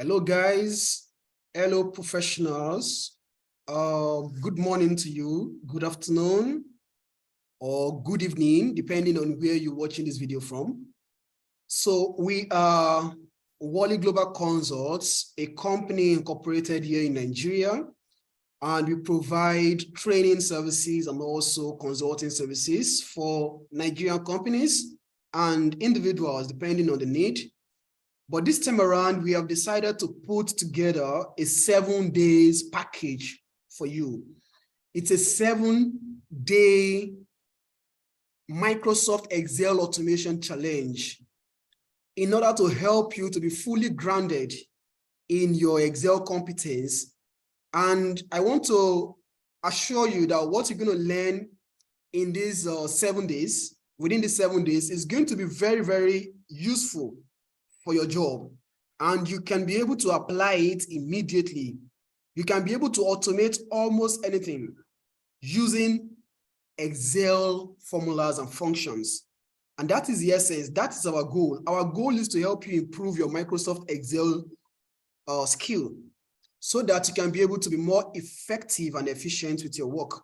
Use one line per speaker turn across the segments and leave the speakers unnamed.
Hello, guys. Hello, professionals. Good morning to you. Good afternoon or good evening, depending on where you're watching this video from. So we are Wally Global Consults, a company incorporated here in Nigeria, and we provide training services and also consulting services for Nigerian companies and individuals, depending on the need. But this time around, we have decided to put together a 7 days package for you. It's a 7-day Microsoft Excel automation challenge in order to help you to be fully grounded in your Excel competence. And I want to assure you that what you're going to learn in these 7 days, within the 7 days, is going to be very, very useful for your job, and you can be able to apply it immediately. You can be able to automate almost anything using Excel formulas and functions. And that is the essence. That is our goal. Our goal is to help you improve your Microsoft Excel skill so that you can be able to be more effective and efficient with your work.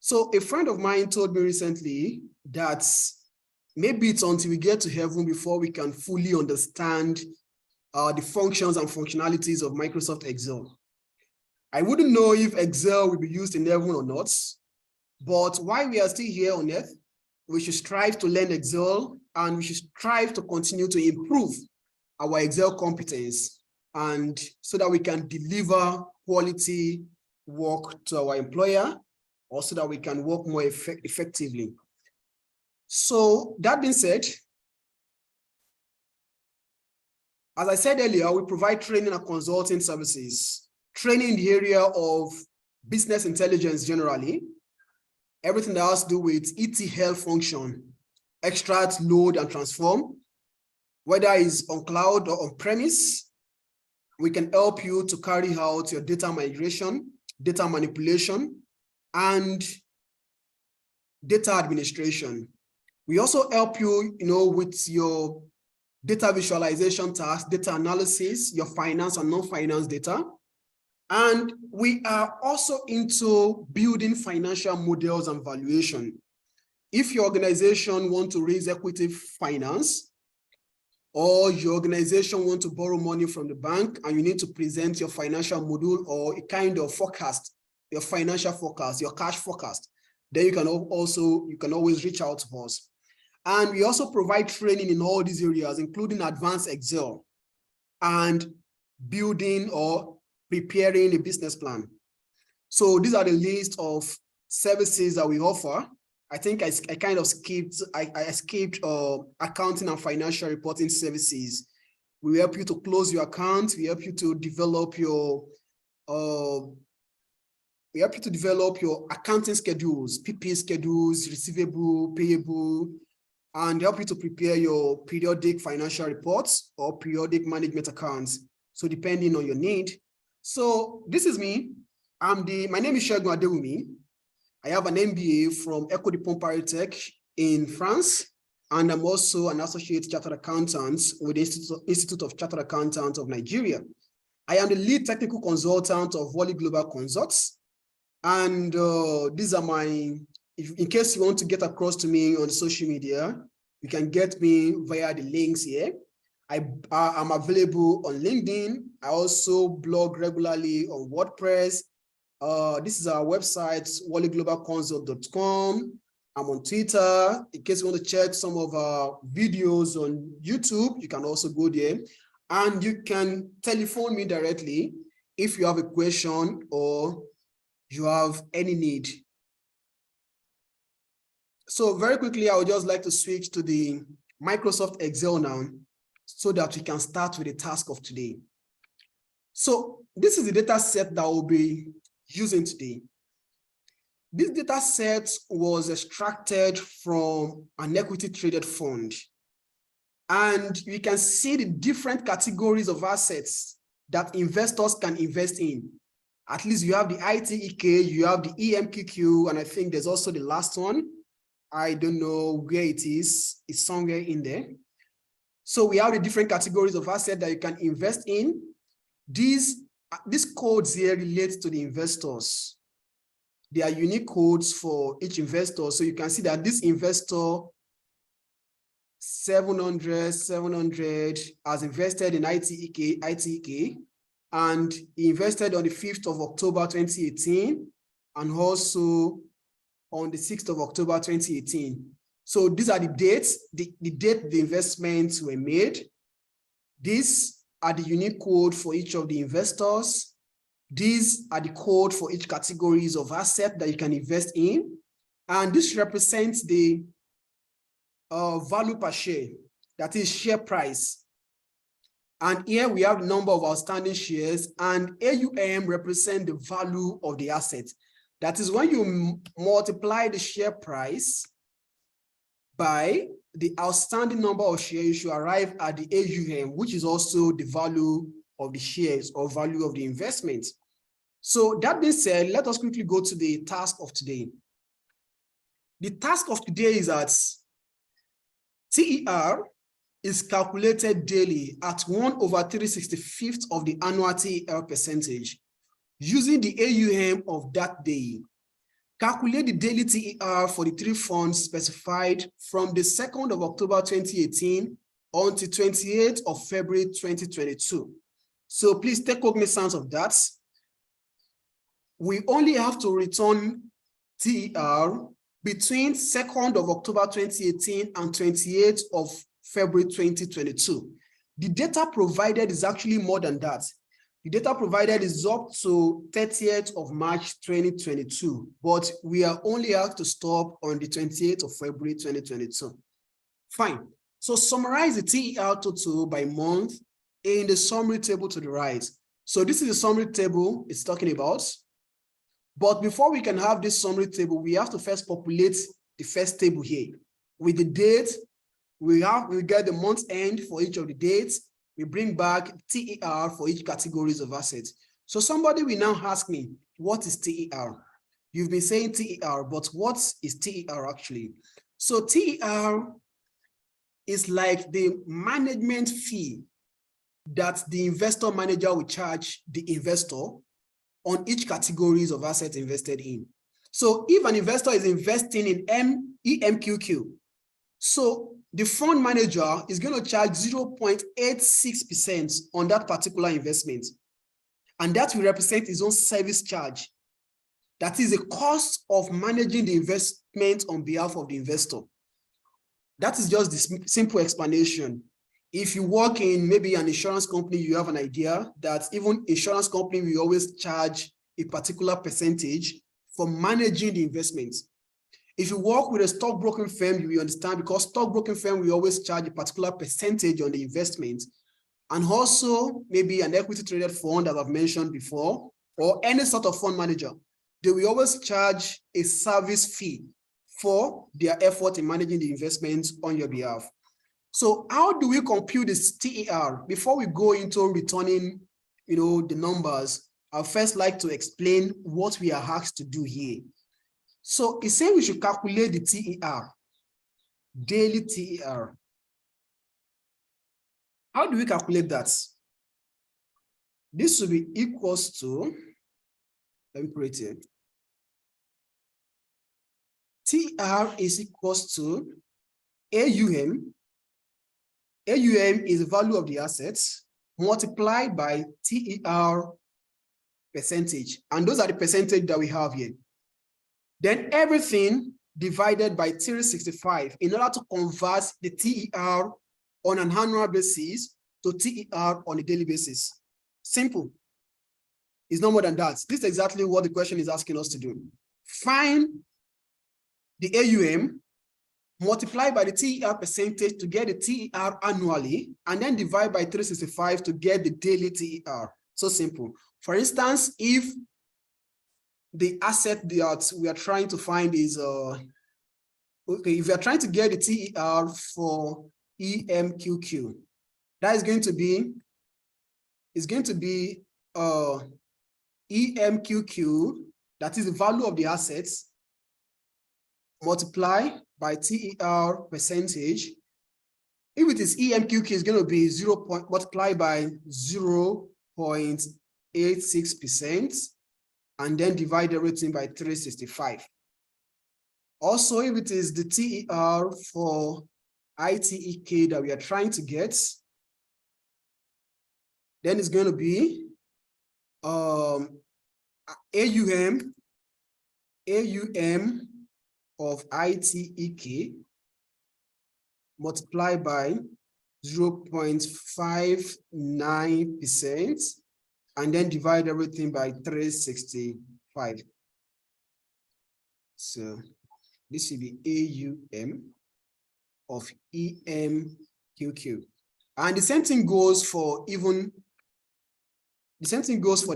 So a friend of mine told me recently that maybe it's until we get to heaven before we can fully understand the functions and functionalities of Microsoft Excel. I wouldn't know if Excel will be used in heaven or not, but while we are still here on earth, we should strive to learn Excel, and we should strive to continue to improve our Excel competence, and so that we can deliver quality work to our employer, or so that we can work more effectively. So that being said, as I said earlier, we provide training and consulting services, training in the area of business intelligence generally, everything that has to do with ETL function, extract, load, and transform, whether it's on cloud or on premise. We can help you to carry out your data migration, data manipulation, and data administration. We also help you, with your data visualization tasks, data analysis, your finance and non-finance data. And we are also into building financial models and valuation. If your organization wants to raise equity finance, or your organization wants to borrow money from the bank and you need to present your financial model or a kind of forecast, your financial forecast, your cash forecast, then you can always reach out to us. And we also provide training in all these areas, including advanced Excel and building or preparing a business plan. So these are the list of services that we offer. I think I kind of skipped, I skipped accounting and financial reporting services. We help you to close your account. We help you to develop your accounting schedules, PP schedules, receivable, payable, and help you to prepare your periodic financial reports or periodic management accounts. So depending on your need. So this is me. My name is Segun Adewumi. I have an MBA from École de Polytech in France, and I'm also an associate chartered accountant with the Institute of Chartered Accountants of Nigeria. I am the lead technical consultant of Wally Global Consults, and these are my, in case you want to get across to me on social media, you can get me via the links here. I'm available on LinkedIn. I also blog regularly on WordPress. This is our website, wallyglobalconsult.com. I'm on Twitter. In case you want to check some of our videos on YouTube, you can also go there. And you can telephone me directly if you have a question or you have any need. So very quickly, I would just like to switch to the Microsoft Excel now so that we can start with the task of today. So this is the data set that we'll be using today. This data set was extracted from an equity traded fund. And you can see the different categories of assets that investors can invest in. At least you have the ITEK, you have the EMQQ, and I think there's also the last one. I don't know where it is. It's somewhere in there. So we have the different categories of assets that you can invest in. These codes here relate to the investors. They are unique codes for each investor. So you can see that this investor 700 has invested in ITEK, and he invested on the 5th of October 2018 and also on the 6th of October 2018. So these are the dates, the date the investments were made. These are the unique code for each of the investors. These are the code for each categories of asset that you can invest in. And this represents the value per share, that is share price. And here we have the number of outstanding shares, and AUM represents the value of the asset. That is when you multiply the share price by the outstanding number of shares, you arrive at the AUM, which is also the value of the shares or value of the investment. So that being said, let us quickly go to the task of today. The task of today is that TER is calculated daily at 1/365th of the annual TER percentage using the AUM of that day. Calculate the daily TER for the three funds specified from the 2nd of October 2018 until 28th of February 2022. So please take cognizance of that. We only have to return TER between 2nd of October 2018 and 28th of February 2022. The data provided is actually more than that. The data provided is up to 30th of March 2022, but we are only have to stop on the 28th of February 2022. Fine. So summarize the TER total by month in the summary table to the right. So this is the summary table it's talking about. But before we can have this summary table, we have to first populate the first table here. With the date, we get the month end for each of the dates. We bring back TER for each categories of assets. So somebody will now ask me, what is TER? You've been saying TER, but what is TER actually? So TER is like the management fee that the investor manager will charge the investor on each categories of assets invested in. So if an investor is investing in EMQQ, so the fund manager is going to charge 0.86% on that particular investment. And that will represent his own service charge. That is the cost of managing the investment on behalf of the investor. That is just the simple explanation. If you work in maybe an insurance company, you have an idea that even insurance company will always charge a particular percentage for managing the investments. If you work with a stockbroking firm, you will understand, because stockbroking firm will always charge a particular percentage on the investment. And also maybe an equity traded fund that I've mentioned before, or any sort of fund manager, they will always charge a service fee for their effort in managing the investments on your behalf. So how do we compute this TER? Before we go into returning, the numbers, I'd first like to explain what we are asked to do here. So it's saying we should calculate the TER, daily TER. How do we calculate that? This will be equals to, let me create it. TER is equals to AUM. AUM is the value of the assets multiplied by TER percentage. And those are the percentage that we have here. Then everything divided by 365 in order to convert the TER on an annual basis to TER on a daily basis. Simple. It's no more than that. This is exactly what the question is asking us to do. Find the AUM, multiply by the TER percentage to get the TER annually, and then divide by 365 to get the daily TER. So simple. For instance, if the asset that we are trying to find is, if we are trying to get the TER for EMQQ, that is going to be, EMQQ, that is the value of the assets, multiply by TER percentage If it is EMQQ, it's going to be 0. Multiplied by 0.86%, and then divide everything by 365. Also, if it is the TER for ITEK that we are trying to get, then it's going to be AUM of ITEK multiplied by 0.59%, and then divide everything by 365. So this will be AUM of EMQQ. And the same thing goes for the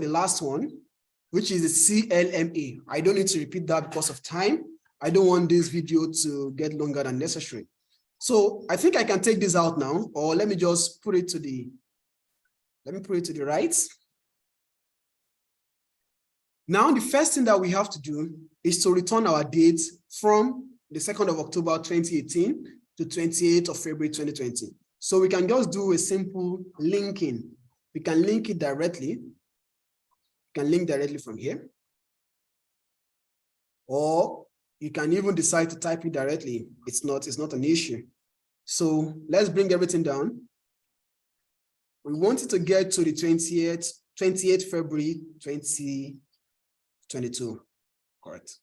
last one, which is the CLMA. I don't need to repeat that because of time. I don't want this video to get longer than necessary. So I think I can take this out now, or let me just put it to the, right. Now, the first thing that we have to do is to return our date from the 2nd of October, 2018 to 28th of February, 2020. So we can just do a simple linking. We can link it directly. You can link directly from here. Or you can even decide to type it directly. It's not an issue. So let's bring everything down. We wanted to get to the 28th February 2022. Correct.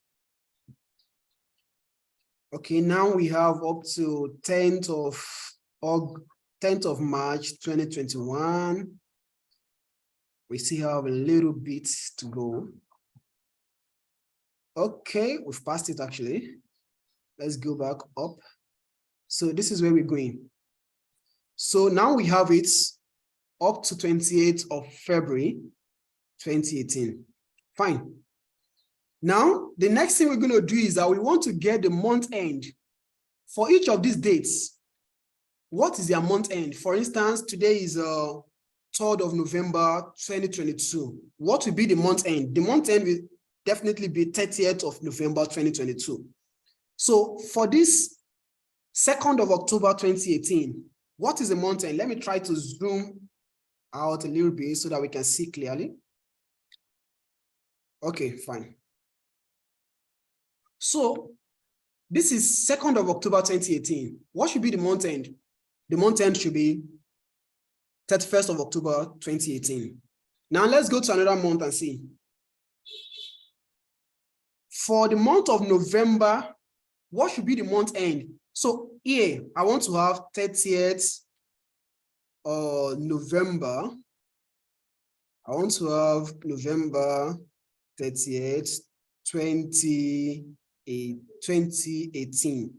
Okay, now we have up to 10th of March 2021. We still have a little bit to go. Okay, we've passed it actually. Let's go back up. So this is where we're going. So now we have it up to 28th of February 2018. Fine. Now, the next thing we're going to do is that we want to get the month end for each of these dates. What is their month end? For instance, today is 3rd of November 2022. What will be the month end? The month end will definitely be 30th of November 2022. So for this 2nd of October 2018, what is the month end? Let me try to zoom out a little bit so that we can see clearly. Okay, fine. So this is 2nd of October 2018. What should be the month end? The month end should be 31st of October 2018. Now let's go to another month and see. For the month of November, what should be the month end? So here, I want to have 30th November. I want to have November 30th, 2018.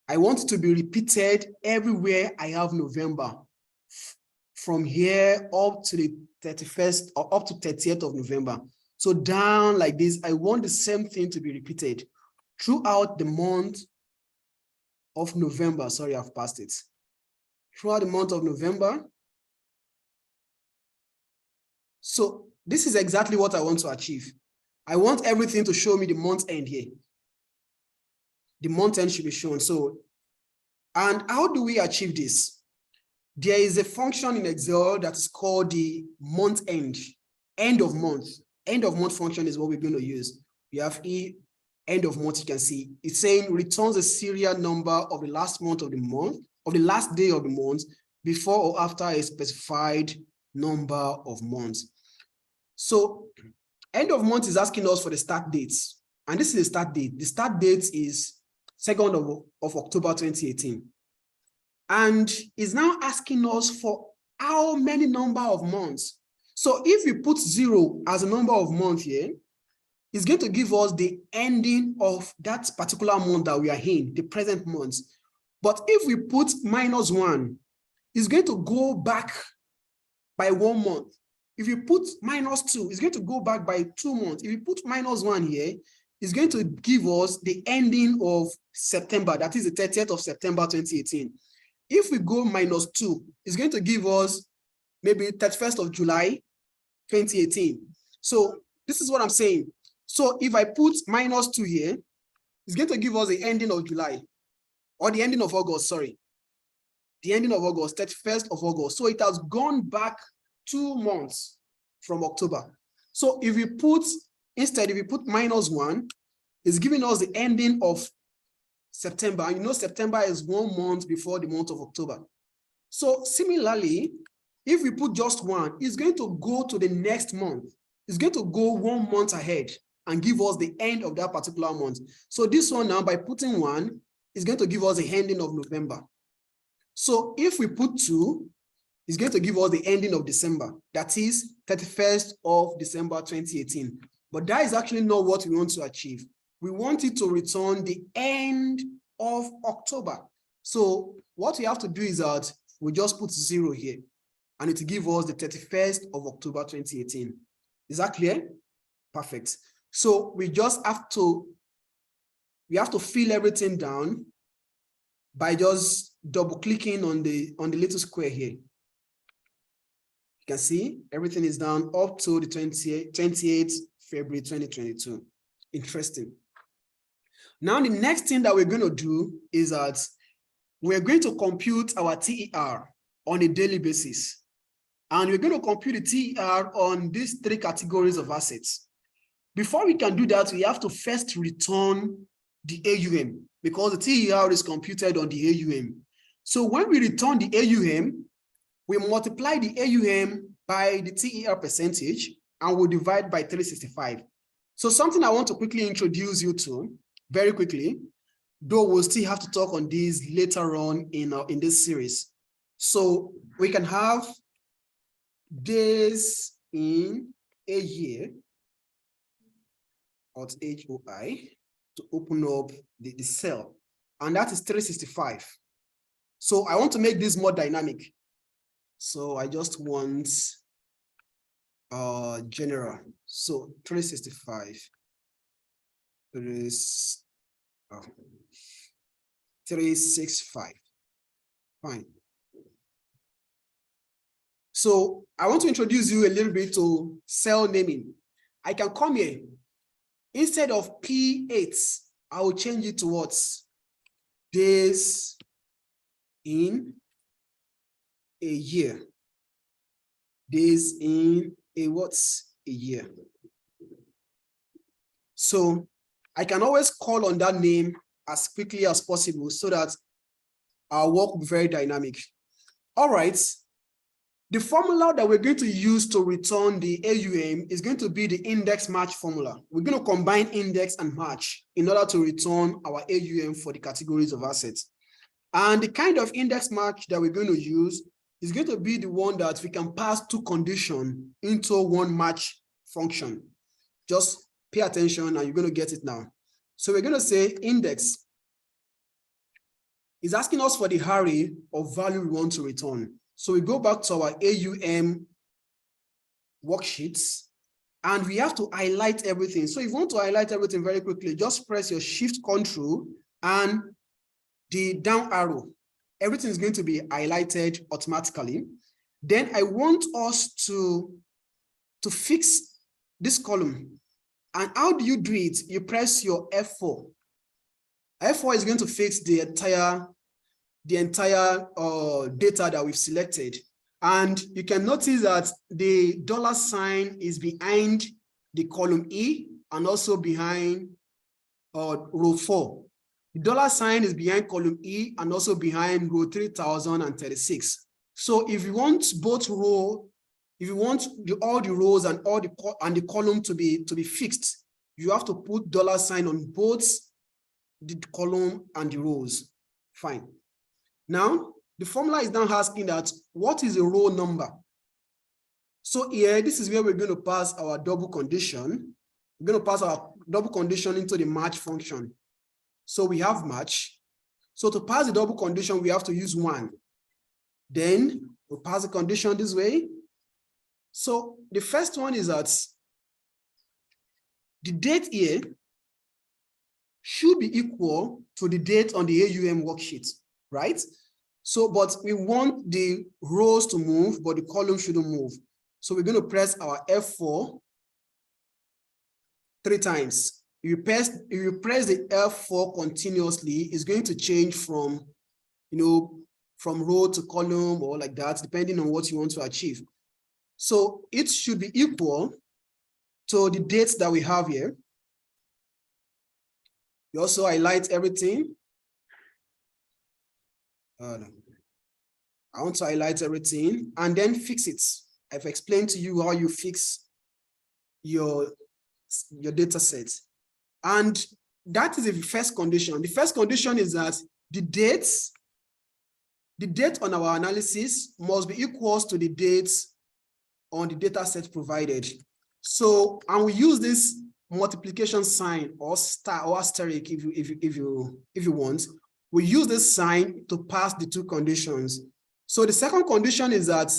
I want it to be repeated everywhere I have November. From here up to the 31st or up to 30th of November. So down like this, I want the same thing to be repeated throughout the month of November. Sorry, I've passed it. Throughout the month of November. So this is exactly what I want to achieve. I want everything to show me the month end here. The month end should be shown. So, and how do we achieve this? There is a function in Excel that is called the month end, end of month. End of month function is what we're going to use. We have end of month, you can see. It's saying returns a serial number of the last month of the month, of the last day of the month, before or after a specified number of months. So end of month is asking us for the start dates. And this is the start date. The start date is 2nd of October 2018. And is now asking us for how many number of months. So if we put 0 as a number of months here, it's going to give us the ending of that particular month that we are in, the present month. But if we put -1, it's going to go back by 1 month. If you put -2, it's going to go back by 2 months. If you put -1 here, it's going to give us the ending of September, that is the 30th of September 2018. If we go -2, it's going to give us maybe 31st of July 2018. So this is what I'm saying. So if I put -2 here, it's going to give us the ending of July, or the ending of August, sorry. the ending of August, 31st of August. So it has gone back 2 months from October. So if we put, instead, if we put -1, it's giving us the ending of September. And you know, September is 1 month before the month of October. So similarly, if we put just 1, it's going to go to the next month. It's going to go 1 month ahead and give us the end of that particular month. So this one now, by putting 1, is going to give us the ending of November. So if we put 2, it's going to give us the ending of December. That is 31st of December 2018. But that is actually not what we want to achieve. We want it to return the end of October. So what we have to do is that we just put 0 here, and it will give us the 31st of October 2018. Is that clear? Perfect. So we just have to, fill everything down by just double clicking on the little square here. You can see everything is down up to the 28th February 2022. Interesting. Now, the next thing that we're going to do is that we're going to compute our TER on a daily basis. And we're going to compute the TER on these 3 categories of assets. Before we can do that, we have to first return the AUM, because the TER is computed on the AUM. So when we return the AUM, we multiply the AUM by the TER percentage, and we'll divide by 365. So something I want to quickly introduce you to, very quickly, though we'll still have to talk on these later on in this series. So we can have days in a year, or HOI, to open up the cell, and that is 365. So I want to make this more dynamic. So I just want general. So 365. 365. Fine. So I want to introduce you a little bit to cell naming. I can come here. Instead of P8, I will change it to what? Days in a year. Days in a what? A year. So I can always call on that name as quickly as possible so that our work will be very dynamic. All right. The formula that we're going to use to return the AUM is going to be the index match formula. We're going to combine index and match in order to return our AUM for the categories of assets. And the kind of index match that we're going to use is going to be the one that we can pass 2 conditions into one match function. Just pay attention and you're going to get it now. So we're going to say index is asking us for the array of value we want to return. So we go back to our AUM worksheets, and we have to highlight everything. So if you want to highlight everything very quickly, just press your Shift Control and the down arrow. Everything is going to be highlighted automatically. Then I want us to fix this column. And how do you do it? You press your F4. F4 is going to fix the entire data that we've selected. And you can notice that the $ is behind the column E and also behind row 4. The $ is behind column E and also behind row 3036. So if you want both row, if you want all the rows and the column to be fixed, you have to put $ on both the column and the rows. Fine. Now, the formula is now asking that what is a row number? So here, this is where we're going to pass our double condition. We're going to pass our double condition into the match function. So we have match. So to pass the double condition, we have to use 1. Then we'll pass the condition this way. So the first one is that the date here should be equal to the date on the AUM worksheet, right? So, but we want the rows to move, but the column shouldn't move. So we're going to press our F4 3 times. If you press the F4 continuously, it's going to change from from row to column or like that, depending on what you want to achieve. So it should be equal to the dates that we have here. You also highlight everything. I want to highlight everything and then fix it. I've explained to you how you fix your data set. And that is the first condition. The first condition is that the date on our analysis must be equal to the dates on the data set provided. So, and we use this multiplication sign or star or asterisk if you want. We use this sign to pass the two conditions. So the second condition is that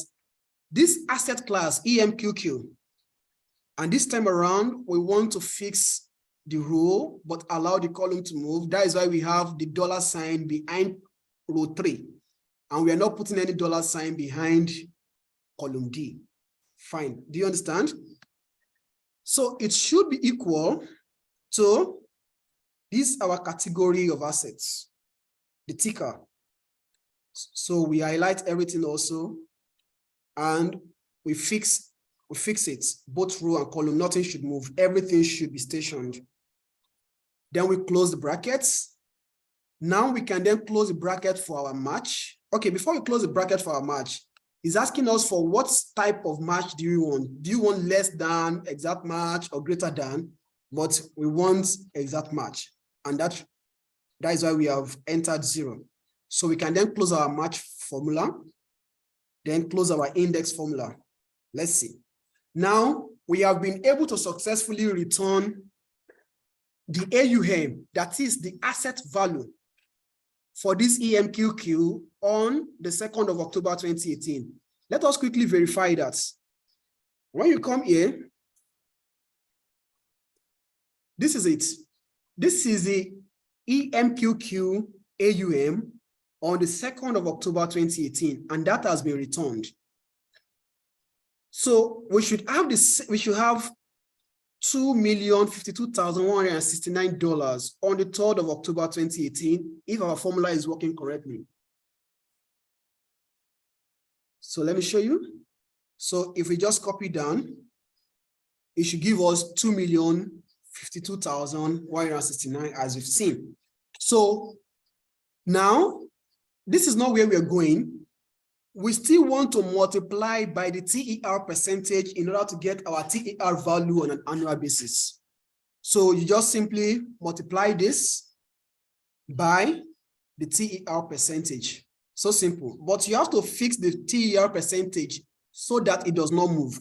this asset class EMQQ, and this time around we want to fix the row but allow the column to move. That is why we have the $ behind row 3, and we are not putting any $ behind column D. Fine. Do you understand? So it should be equal to this our category of assets, the ticker. So we highlight everything also, and we fix it, both row and column. Nothing should move. Everything should be stationed. Then we close the brackets. Now we can then close the bracket for our match. Okay, before we close the bracket for our match, it's asking us for what type of match do you want? Do you want less than exact match or greater than? But we want exact match. And that is why we have entered 0. So we can then close our match formula, then close our index formula. Let's see. Now we have been able to successfully return the AUM, that is the asset value for this EMQQ on the 2nd of October 2018. Let us quickly verify that. When you come here, this is it. This is the EMQQ AUM on the 2nd of October 2018, and that has been returned. So we should have this, we should have $2,052,169 on the 3rd of October 2018 if our formula is working correctly. So let me show you. So if we just copy down, it should give us $2,052,169 as we've seen. So now this is not where we are going. We still want to multiply by the TER percentage in order to get our TER value on an annual basis. So you just simply multiply this by the TER percentage. So simple, but you have to fix the TER percentage so that it does not move.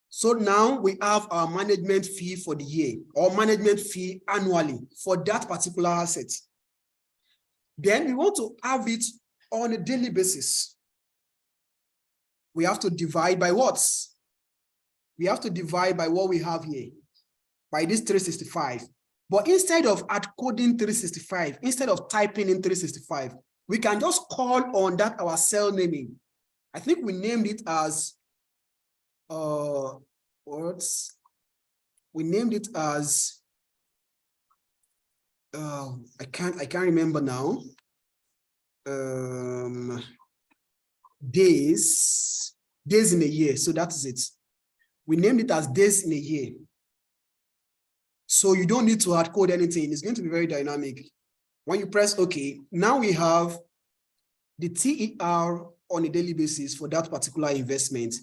So now we have our management fee for the year, or management fee annually for that particular asset. Then we want to have it on a daily basis. We have to divide by what? We have to divide by what we have here, by this 365. But instead of coding 365, instead of typing in 365, we can just call on that our cell naming. I think we named it as we named it as I can't remember now. Days in a year. So that is it. We named it as days in a year. So you don't need to hard code anything. It's going to be very dynamic. When you press OK, now we have the TER on a daily basis for that particular investment.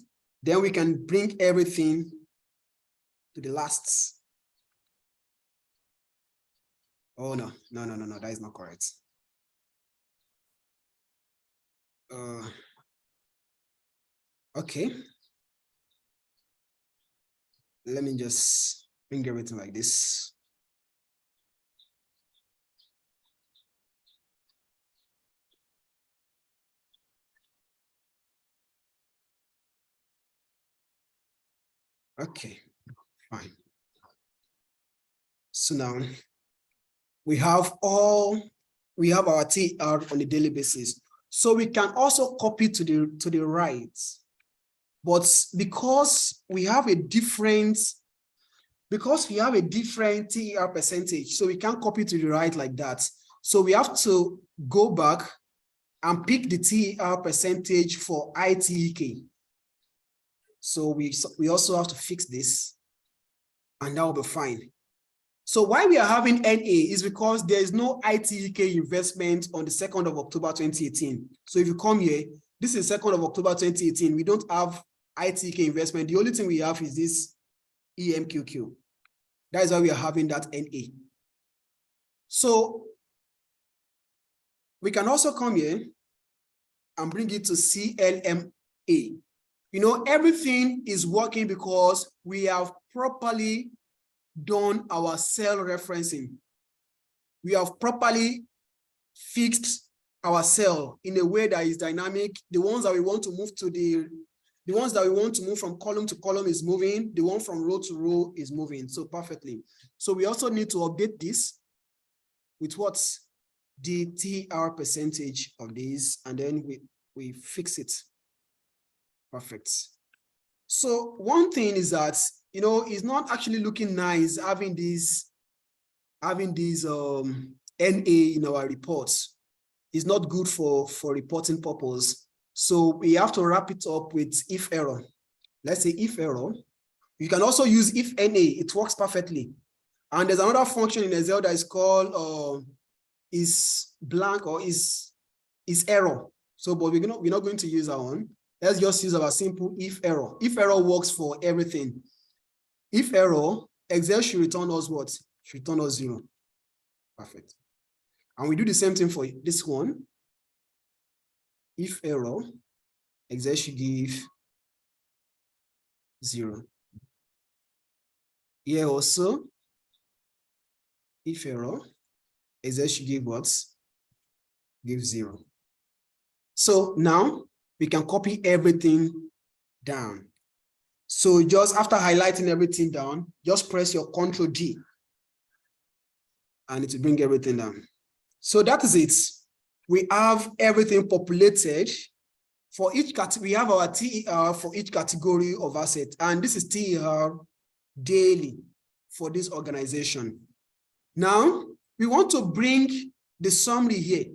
Then we can bring everything to the last. Oh, no, that is not correct. Okay. Let me just bring everything like this. Okay, fine. So now we have our TR on a daily basis. So we can also copy to the right. But because we have a different TER percentage, so we can't copy to the right like that. So we have to go back and pick the TER percentage for ITEK. So we also have to fix this, and that will be fine. So why we are having NA is because there is no ITEK investment on the 2nd of October 2018. So if you come here, this is 2nd of October 2018. We don't have ITEK investment. The only thing we have is this EMQQ. That is why we are having that NA. So we can also come here and bring it to CLMA. You know, everything is working because we have properly done our cell referencing. We have properly fixed our cell in a way that is dynamic. The ones that we want to move to the ones that we want to move from column to column is moving. The one from row to row is moving. So perfectly. So we also need to update this with what's the TR percentage of these, and then we fix it. Perfect. So one thing is that, you know, it's not actually looking nice having these NA in our reports. It's not good for reporting purpose. So we have to wrap it up with if error. Let's say if error. You can also use if NA. It works perfectly. And there's another function in Excel that is called is blank or is error. So, but we're not going to use that one. Let's just use our simple if error. If error works for everything. If error, Excel should return us what? Should return us 0. Perfect. And we do the same thing for this one. If error, Excel should give 0. Here also, if error, Excel should give what? Give 0. So now we can copy everything down. So just after highlighting everything down, just press your Ctrl G and it will bring everything down. So that is it. We have everything populated for each category. We have our TER for each category of asset, and this is TER daily for this organization. Now we want to bring the summary here.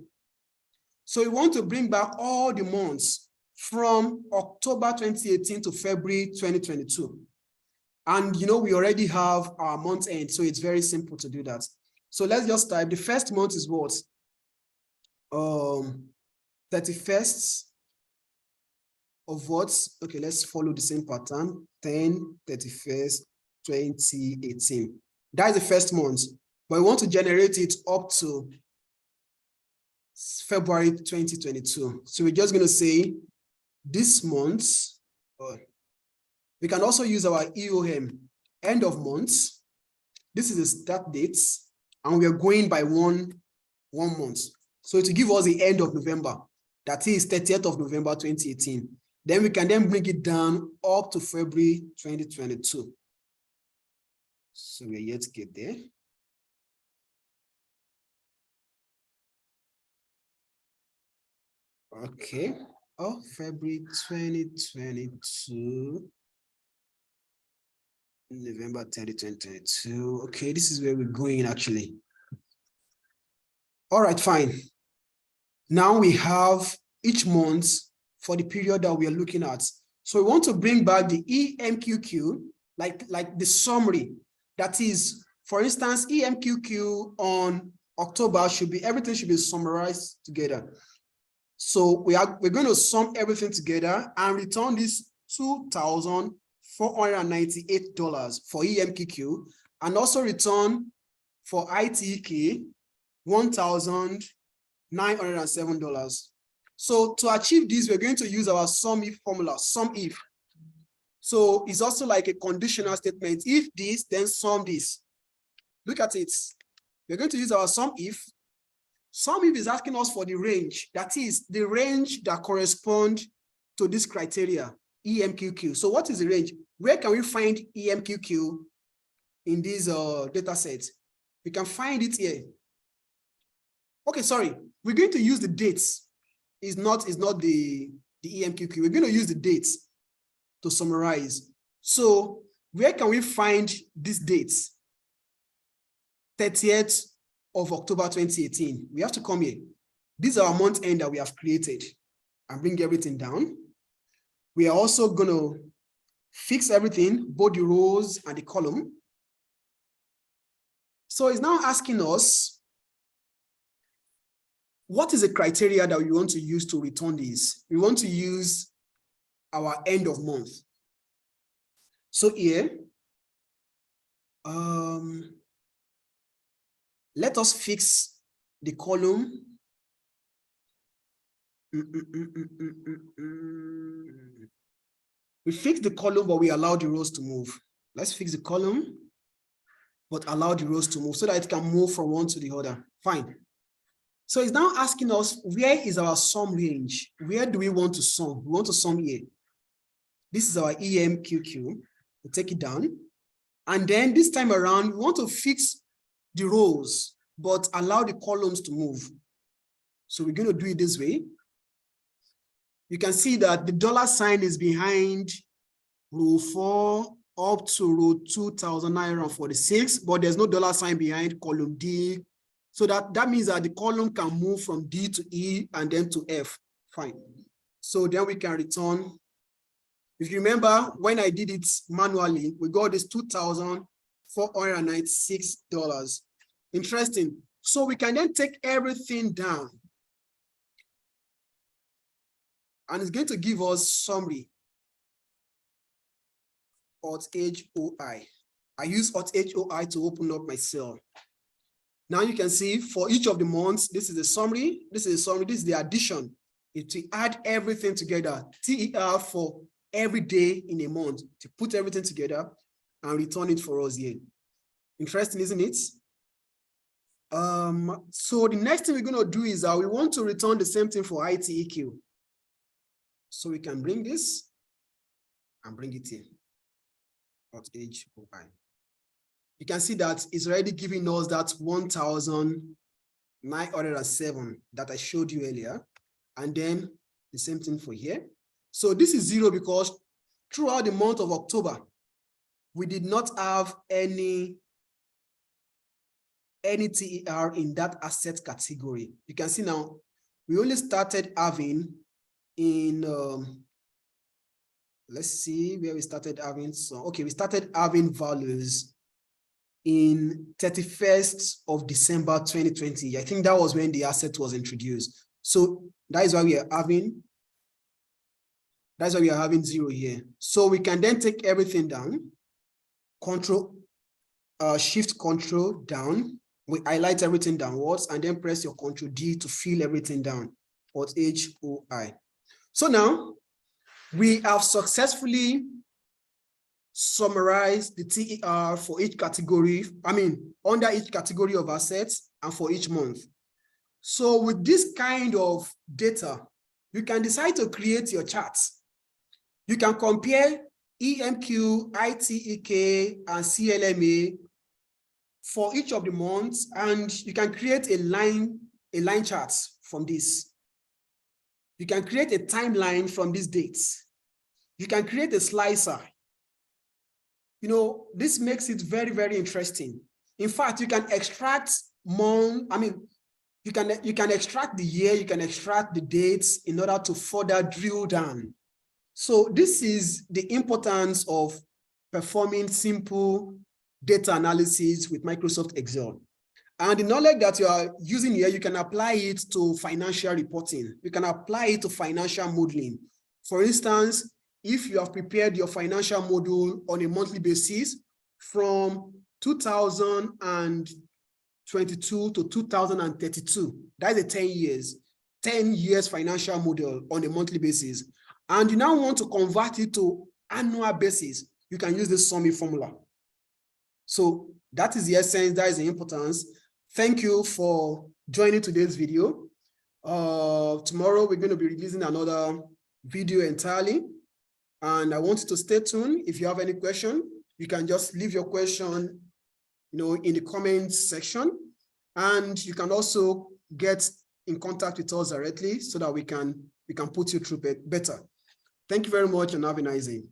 So we want to bring back all the months from October 2018 to February 2022. And you know, we already have our month end, so it's very simple to do that. So let's just type the first month is what? 31st of what? Okay, let's follow the same pattern. 10/31st, 2018. That is the first month, but we want to generate it up to February 2022. So we're just going to say this month. We can also use our EOM, end of month. This is the start dates, and we are going by one month. So to give us the end of November, that is 30th of November 2018. Then we can then bring it down up to February 2022. So we're yet to get there. Okay. Oh, February 2022. November 30, 2022. Okay, this is where we're going actually. All right, fine. Now we have each month for the period that we are looking at. So we want to bring back the EMQQ, like the summary. That is, for instance, EMQQ on October everything should be summarized together. So we're going to sum everything together and return this $2,498 for EMQQ, and also return for ITK $1,907. So to achieve this, we're going to use our sum if formula, sum if. So it's also like a conditional statement. If this, then sum this. Look at it. We're going to use our sum if. Sum if is asking us for the range. That is the range that corresponds to this criteria, EMQQ. So what is the range? Where can we find EMQQ in this data set? We can find it here. Okay, sorry. We're going to use the dates. It's not the EMQQ. We're going to use the dates to summarize. So where can we find these dates? 30th of October 2018. We have to come here. These are our month end that we have created and bring everything down. We are also going to fix everything, both the rows and the column. So it's now asking us, what is the criteria that we want to use to return these? We want to use our end of month. So here, let us fix the column. We fix the column, but we allow the rows to move. Let's fix the column, but allow the rows to move so that it can move from one to the other. Fine. So it's now asking us, where is our sum range? Where do we want to sum? We want to sum here. This is our EMQQ. We take it down. And then this time around, we want to fix the rows, but allow the columns to move. So we're going to do it this way. You can see that the dollar sign is behind row 4 up to row 2,946, but there's no dollar sign behind column D. So that means that the column can move from D to E and then to F. Fine. So then we can return. If you remember, when I did it manually, we got this $2,496. Interesting. So we can then take everything down. And it's going to give us summary. Alt-HOI. I use Alt-HOI to open up my cell. Now you can see for each of the months, this is the summary, this is the summary, this is the addition. If we add everything together, TER for every day in a month, to put everything together and return it for us here. Interesting, isn't it? So the next thing we're going to do is we want to return the same thing for ITEQ. So we can bring this and bring it in. Alt-HOI. You can see that it's already giving us that 1,907 that I showed you earlier. And then the same thing for here. So this is 0 because throughout the month of October, we did not have any TER in that asset category. You can see now, we only started having in, let's see where we started having. So, okay, we started having values in 31st of December 2020. I think that was when the asset was introduced. So that is why we are having, that's why we are having 0 here. So we can then take everything down, Shift Control down. We highlight everything downwards and then press your Control D to fill everything down. Alt-HOI. So now we have successfully summarized the TER for each category, under each category of assets and for each month. So with this kind of data, you can decide to create your charts. You can compare EMQ, ITEK, and CLMA for each of the months, and you can create a line chart from this. You can create a timeline from these dates. You can create a slicer. This makes it very, very interesting. In fact, you can extract you can extract the year, you can extract the dates in order to further drill down. So this is the importance of performing simple data analysis with Microsoft Excel. And the knowledge that you are using here, you can apply it to financial reporting. You can apply it to financial modeling. For instance, if you have prepared your financial model on a monthly basis from 2022 to 2032, that's a 10 years financial model on a monthly basis. And you now want to convert it to annual basis, you can use this summary formula. So that is the essence, that is the importance. Thank you for joining today's video. Tomorrow we're going to be releasing another video entirely. And I want you to stay tuned. If you have any question, you can just leave your question, in the comments section. And you can also get in contact with us directly so that we can put you through better. Thank you very much and have a nice day.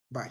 Bye.